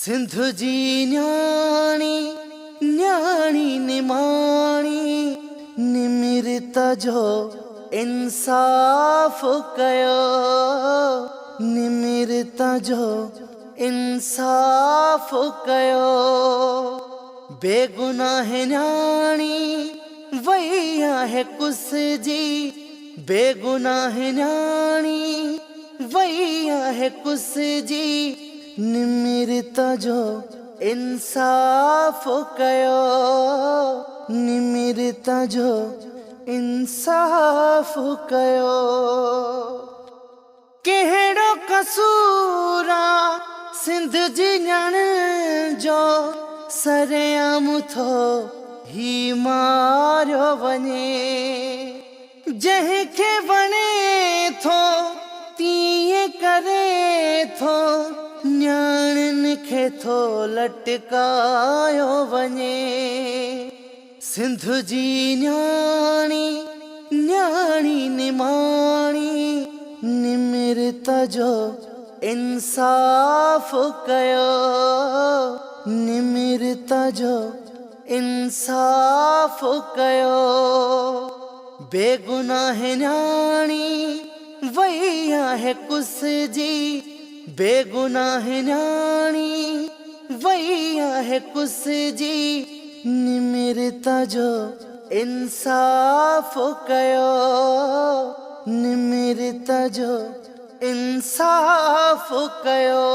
सिंधु जी न्याणी न्याणी निमाणी निमिरत जो इंसाफ कयो निमिरत जो इंसाफ कयो बेगुनाह न्याणी वही आहे कुस जी बेगुनाह न्याणी वही आहे कुस जी निमिरत जो इंसाफ कयो निमिरत जो इंसाफ कयो कहिड़ो कसूरा सिंध जी ॼण जो सरेआम थो ही मारियो वञे जंहिंखे वणे थो तीअं करे थो न्याणियुनि खे थो लटकायो वञे सिंध जी न्याणी न्याणी निमाणी निमिरत जो इंसाफ कयो निमिरत जो इंसाफ कयो बेगुनाह न्याणी वही आहे कुस जी बेगुनाह न्याणी वही आहे कुस जी निमिरत जो इंसाफ कयो निमिरत जो इंसाफ कयो।